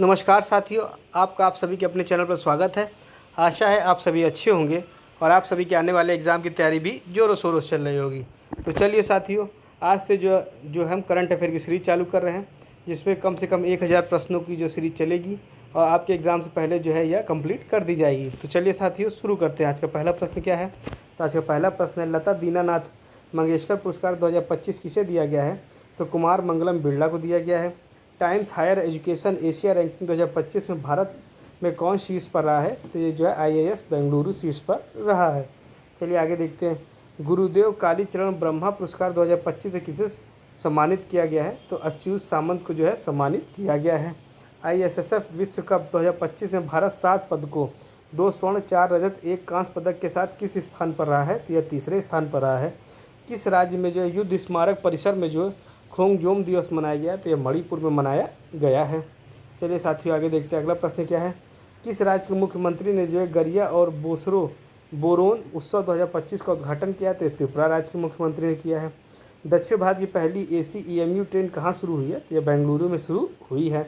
नमस्कार साथियों, आप सभी के अपने चैनल पर स्वागत है। आशा है आप सभी अच्छे होंगे और आप सभी के आने वाले एग्ज़ाम की तैयारी भी ज़ोरों शोरों से चल रही होगी। तो चलिए साथियों, आज से जो हम करंट अफेयर की सीरीज़ चालू कर रहे हैं, जिसमें कम से कम 1000 प्रश्नों की जो सीरीज़ चलेगी और आपके एग्ज़ाम से पहले जो है यह कंप्लीट कर दी जाएगी। तो चलिए साथियों, शुरू करते हैं। आज का पहला प्रश्न क्या है? तो आज का पहला प्रश्न है, लता दीनानाथ मंगेशकर पुरस्कार 2025 किसे दिया गया है? तो कुमार मंगलम बिरला को दिया गया है। Times Higher Education Asia ranking 2025 में भारत में कौन शीर्ष पर रहा है? तो ये जो है IIS बेंगलुरु शीर्ष पर रहा है। चलिए आगे देखते हैं। गुरुदेव कालीचरण ब्रह्मा पुरस्कार 2025 से किसे सम्मानित किया गया है? तो अच्युत सामंत को जो है सम्मानित किया गया है। ISSF विश्व कप 2025 में भारत 7 पदकों, 2 स्वर्ण, 4 रजत, 1 कांस्य पदक के साथ किस स्थान पर रहा है? तो यह तीसरे स्थान पर रहा है। किस राज्य में जो है युद्ध स्मारक परिसर में जो खोंगजोम दिवस मनाया गया? तो यह मणिपुर में मनाया गया है। चलिए साथियों, आगे देखते हैं। अगला प्रश्न क्या है? किस राज्य के मुख्यमंत्री ने जो है गरिया और बोरोन उत्सव 2025 का उद्घाटन किया? तो त्रिपुरा राज्य के मुख्यमंत्री ने किया है। दक्षिण भारत की पहली AC EMU ट्रेन कहाँ शुरू हुई है? तो यह बेंगलुरु में शुरू हुई है।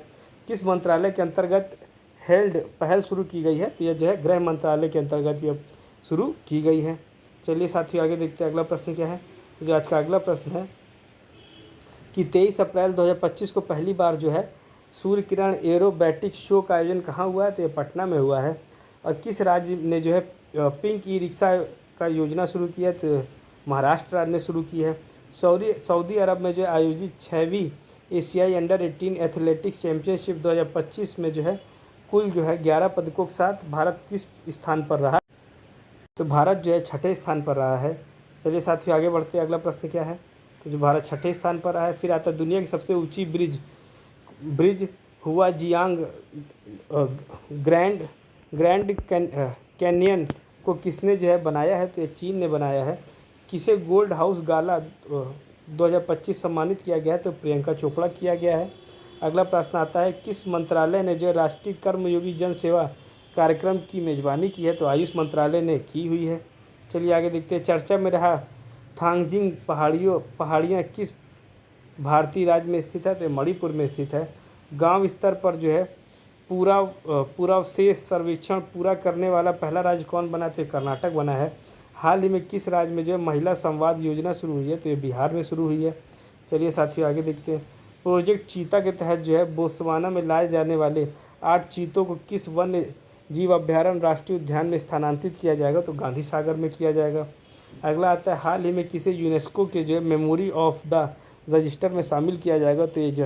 किस मंत्रालय के अंतर्गत पहल शुरू की गई है? तो यह जो है गृह मंत्रालय के अंतर्गत यह शुरू की गई है। चलिए साथियों, आगे देखते हैं। अगला प्रश्न क्या है? जो आज का अगला प्रश्न है कि 23 अप्रैल 2025 को पहली बार जो है सूर्य किरण एरोबैटिक्स शो का आयोजन कहाँ हुआ है? तो ये पटना में हुआ है। और किस राज्य ने जो है पिंक ई रिक्शा का योजना शुरू किया? तो महाराष्ट्र राज्य ने शुरू की है। सऊदी अरब में जो है आयोजित 6वीं एशियाई अंडर-18 एथलेटिक्स चैंपियनशिप 2025 में जो है कुल जो है 11 पदकों के साथ भारत किस स्थान पर रहा? तो भारत जो है 6ठे स्थान पर रहा है। चलिए साथियों, आगे बढ़ते हैं। अगला प्रश्न क्या है? तो जो भारत 6ठे स्थान पर रहा है। फिर आता है दुनिया की सबसे ऊंची ब्रिज हुआ जियांग ग्रैंड कैनियन को किसने जो है बनाया है? तो ये चीन ने बनाया है। किसे गोल्ड हाउस गाला 2025 सम्मानित किया गया है? तो प्रियंका चोपड़ा किया गया है। अगला प्रश्न आता है, किस मंत्रालय ने जो है राष्ट्रीय कर्मयोगी जन सेवा कार्यक्रम की मेजबानी की है? तो आयुष मंत्रालय ने की हुई है। चलिए आगे देखते हैं। चर्चा में रहा थांगजिंग पहाड़ियाँ किस भारतीय राज्य में स्थित है? तो मणिपुर में स्थित है। गांव स्तर पर जो है पूरावशेष सर्वेक्षण पूरा करने वाला पहला राज्य कौन बना? तो कर्नाटक बना है। हाल ही में किस राज्य में जो है महिला संवाद योजना शुरू हुई है? तो ये बिहार में शुरू हुई है। चलिए साथियों, आगे देखते हैं। प्रोजेक्ट चीता के तहत जो है बोत्सवाना में लाए जाने वाले 8 चीतों को किस वन्य जीव अभ्यारण्य राष्ट्रीय उद्यान में स्थानांतरित किया जाएगा? तो गांधी सागर में किया जाएगा। अगला आता है, हाल ही में किसे यूनेस्को के जो है मेमोरी ऑफ द रजिस्टर में शामिल किया जाएगा? तो ये जो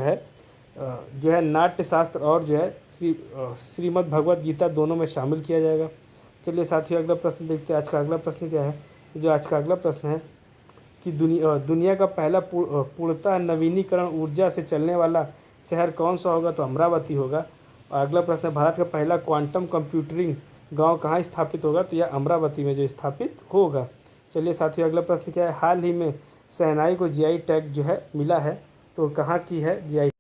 है नाट्यशास्त्र और जो है श्रीमद् भगवत गीता दोनों में शामिल किया जाएगा। चलिए साथियों, अगला प्रश्न देखते हैं। आज का अगला प्रश्न क्या है? जो आज का अगला प्रश्न है कि दुनिया का पहला पूर्णतः नवीनीकरण ऊर्जा से चलने वाला शहर कौन सा होगा? तो अमरावती होगा। और अगला प्रश्न है, भारत का पहला क्वांटम कंप्यूटिंग गांव कहाँ स्थापित होगा? तो यह अमरावती में जो स्थापित होगा। चलिए साथियों, अगला प्रश्न क्या है? हाल ही में शहनाई को GI टैग जो है मिला है, तो कहाँ की है GI?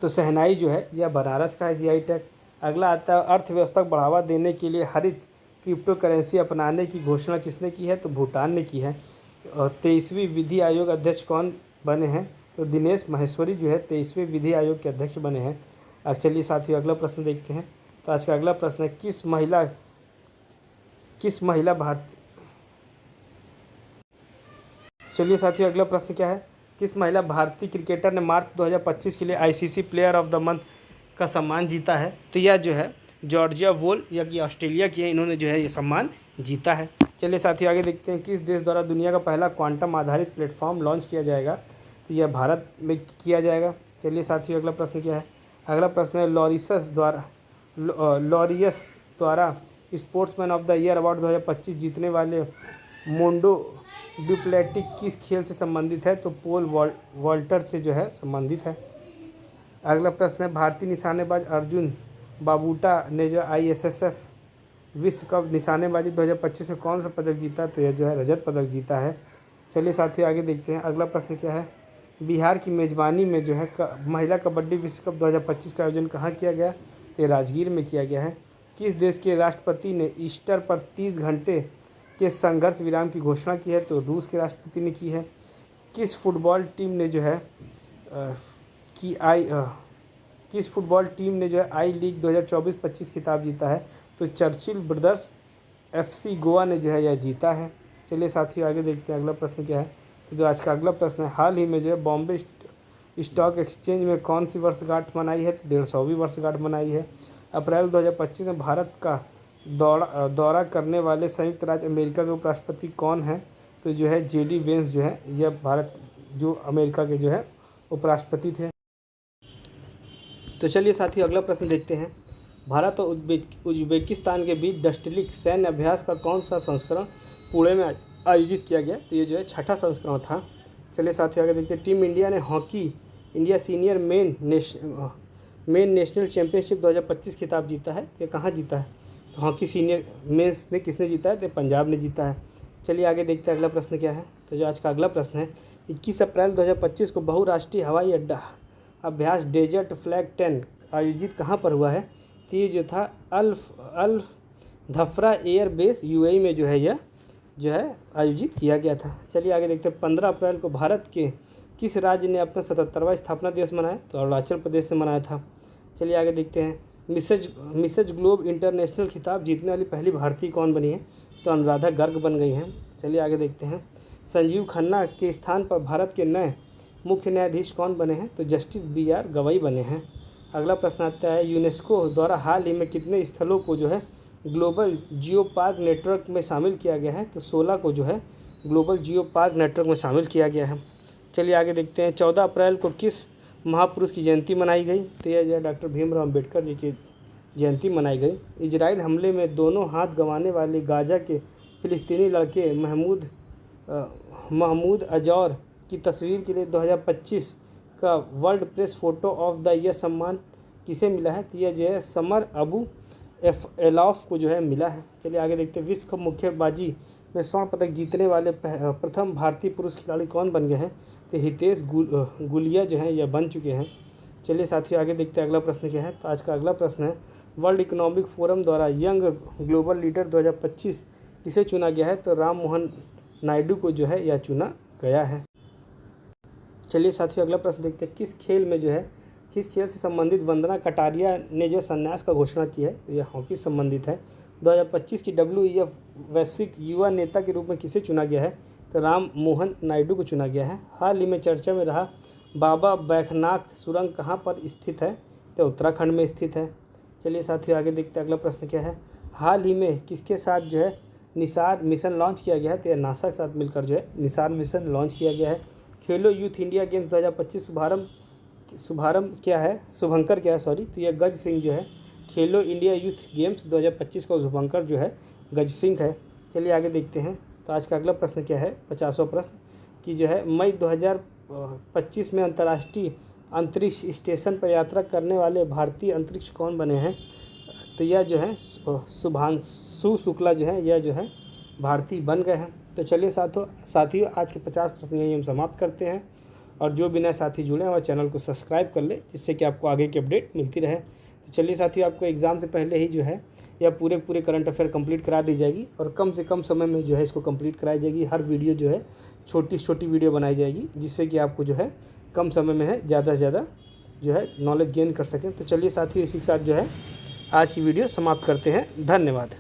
तो शहनाई जो है यह बनारस का है GI टैग। अगला आता है, अर्थव्यवस्था को बढ़ावा देने के लिए हरित क्रिप्टो करेंसी अपनाने की घोषणा किसने की है? तो भूटान ने की है। और 23वीं विधि आयोग अध्यक्ष कौन बने हैं? तो दिनेश माहेश्वरी जो है 23वें विधि आयोग के अध्यक्ष बने हैं। अब चलिए साथियों, अगला प्रश्न देखते हैं। तो आज का अगला प्रश्न है, किस महिला भारत चलिए साथियों, अगला प्रश्न क्या है? किस महिला भारतीय क्रिकेटर ने मार्च 2025 के लिए ICC player of the month का सम्मान जीता है? तो यह जो है जॉर्जिया वोल या कि ऑस्ट्रेलिया की है, इन्होंने जो है ये सम्मान जीता है। चलिए साथियों, आगे देखते हैं। किस देश द्वारा दुनिया का पहला क्वांटम आधारित प्लेटफॉर्म लॉन्च किया जाएगा? तो यह भारत में किया जाएगा। चलिए साथियों, अगला प्रश्न क्या है? अगला प्रश्न है, लॉरियस द्वारा sportsman of the year award 2025 जीतने वाले मोंडो ड्यूप्लेटिक किस खेल से संबंधित है? तो पोल वॉल्टर से जो है संबंधित है। अगला प्रश्न है, भारतीय निशानेबाज अर्जुन बाबूटा ने जो ISSF विश्व कप निशानेबाजी 2025 में कौन सा पदक जीता? तो यह जो है रजत पदक जीता है। चलिए साथियों, आगे देखते हैं। अगला प्रश्न क्या है? बिहार की मेजबानी में जो है महिला कबड्डी विश्व कप 2025 का आयोजन कहाँ किया गया? तो राजगीर में किया गया है। किस देश के राष्ट्रपति ने ईस्टर पर 30 घंटे के संघर्ष विराम की घोषणा की है? तो रूस के राष्ट्रपति ने की है। किस फुटबॉल टीम ने जो है किस फुटबॉल टीम ने जो है आई लीग 2024-25 खिताब जीता है? तो चर्चिल ब्रदर्स FC गोवा ने जो है यह जीता है। चलिए साथियों आगे देखते हैं अगला प्रश्न क्या है। तो जो आज का अगला प्रश्न है, हाल ही में जो है बॉम्बे स्टॉक एक्सचेंज में कौन सी वर्षगांठ मनाई है? तो 150वीं वर्षगांठ मनाई है। अप्रैल 2025 में भारत का दौरा करने वाले संयुक्त राज्य अमेरिका के उपराष्ट्रपति कौन हैं? तो जो है JD वेंस जो है यह भारत जो अमेरिका के जो है उपराष्ट्रपति थे। तो चलिए साथियों अगला प्रश्न देखते हैं। भारत और उज्बेकिस्तान के बीच डस्टिलिक सैन्य अभ्यास का कौन सा संस्करण पुणे में आयोजित किया गया? तो ये जो है 6ठा संस्करण था। चलिए साथियों आगे देखते हैं। टीम इंडिया ने hockey India senior main national championship 2025 खिताब जीता है। ये कहाँ जीता है? तो हॉकी सीनियर मेंस में किसने जीता है? तो पंजाब ने जीता है। चलिए आगे देखते हैं अगला प्रश्न क्या है। तो जो आज का अगला प्रश्न है, 21 अप्रैल 2025 को बहुराष्ट्रीय हवाई अड्डा अभ्यास डेजर्ट फ्लैग 10 आयोजित कहाँ पर हुआ है? तो ये जो था अल धफ्रा एयर बेस UAE में जो है यह जो है आयोजित किया गया था। चलिए आगे देखते हैं। 15 अप्रैल को भारत के किस राज्य ने अपना 77वां स्थापना दिवस मनाया? तो अरुणाचल प्रदेश ने मनाया था। चलिए आगे देखते हैं। मिसेज ग्लोब इंटरनेशनल खिताब जीतने वाली पहली भारतीय कौन बनी है? तो अनुराधा गर्ग बन गई हैं। चलिए आगे देखते हैं। संजीव खन्ना के स्थान पर भारत के नए मुख्य न्यायाधीश कौन बने हैं? तो जस्टिस BR गवई बने हैं। अगला प्रश्न आता है, यूनेस्को द्वारा हाल ही में कितने स्थलों को जो है ग्लोबल जियो पार्क नेटवर्क में शामिल किया गया है? तो 16 को जो है ग्लोबल जियो पार्क नेटवर्क में शामिल किया गया है। चलिए आगे देखते हैं। 14 अप्रैल को किस महापुरुष की जयंती मनाई गई? तो यह जो है डॉक्टर भीमराव अम्बेडकर जी की जयंती मनाई गई। इजराइल हमले में दोनों हाथ गंवाने वाले गाजा के फ़िलिस्तीनी लड़के महमूद अजौर की तस्वीर के लिए 2025 का world press photo of the year सम्मान किसे मिला है? तो यह जो है समर अबू एलॉफ को जो है मिला है। चलिए आगे देखते हैं। विश्व कप मुक्केबाजी में स्वर्ण पदक जीतने वाले प्रथम भारतीय पुरुष खिलाड़ी कौन बन गए हैं? तो हितेश गुलिया जो है यह बन चुके हैं। चलिए साथियों आगे देखते हैं अगला प्रश्न क्या है। तो आज का अगला प्रश्न है, वर्ल्ड इकोनॉमिक फोरम द्वारा यंग ग्लोबल लीडर 2025 किसे चुना गया है? तो राम मोहन नायडू को जो है यह चुना गया है। चलिए साथियों अगला प्रश्न देखते हैं। किस खेल से संबंधित वंदना कटारिया ने जो संन्यास का घोषणा की है? तो यह हॉकी से संबंधित है। 2025 की WEF वैश्विक युवा नेता के रूप में किसे चुना गया है? तो राम मोहन नायडू को चुना गया है। हाल ही में चर्चा में रहा बाबा बैखनाक सुरंग कहाँ पर स्थित है? तो उत्तराखंड में स्थित है। चलिए साथियों आगे देखते हैं अगला प्रश्न क्या है। हाल ही में किसके साथ जो है निसार मिशन लॉन्च किया गया है? तो यह नासा के साथ मिलकर जो है निसार मिशन लॉन्च किया गया है। खेलो यूथ इंडिया गेम्स 2025 शुभंकर क्या है तो यह गज सिंह जो है खेलो इंडिया यूथ गेम्स 2025 का शुभंकर जो है गज सिंह है। चलिए आगे देखते हैं। तो आज का अगला प्रश्न क्या है, 50वां प्रश्न कि जो है मई 2025 में अंतर्राष्ट्रीय अंतरिक्ष स्टेशन पर यात्रा करने वाले भारतीय अंतरिक्ष कौन बने हैं? तो यह जो है शुभांशु शुक्ला जो है यह जो है भारतीय बन गए हैं। तो चलिए साथियों आज के 50 प्रश्न यही हम समाप्त करते हैं। और जो भी नए साथी जुड़े हैं वह चैनल को सब्सक्राइब कर ले, जिससे कि आपको आगे की अपडेट मिलती रहे। तो चलिए साथियों आपको एग्ज़ाम से पहले ही जो है यह पूरे करंट अफेयर कंप्लीट करा दी जाएगी और कम से कम समय में जो है इसको कंप्लीट कराई जाएगी। हर वीडियो जो है छोटी छोटी वीडियो बनाई जाएगी, जिससे कि आपको जो है कम समय में है ज़्यादा से ज़्यादा जो है नॉलेज गेन कर सकें। तो चलिए साथियों इसी के साथ जो है आज की वीडियो समाप्त करते हैं। धन्यवाद।